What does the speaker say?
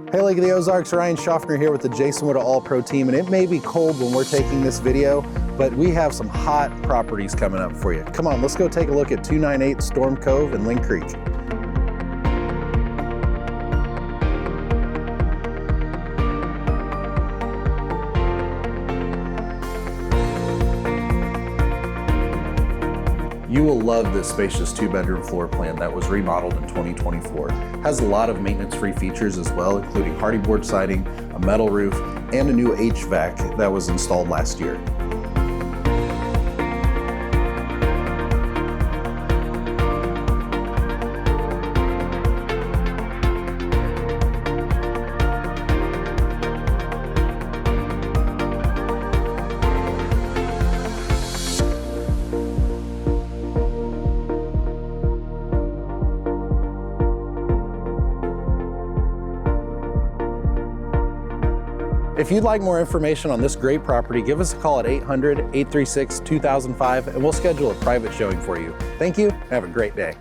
Hey Lake of the Ozarks, Ryan Schaffner here with the Jason Wood All Pro team, and it may be cold when we're taking this video, but we have some hot properties coming up for you. Come on, let's go take a look at 298 Storm Cove and Linn Creek. You will love this spacious 2-bedroom floor plan that was remodeled in 2024. Has a lot of maintenance-free features as well, including hardy board siding, a metal roof, and a new HVAC that was installed last year. If you'd like more information on this great property, give us a call at 800-836-2005 and we'll schedule a private showing for you. Thank you, and have a great day.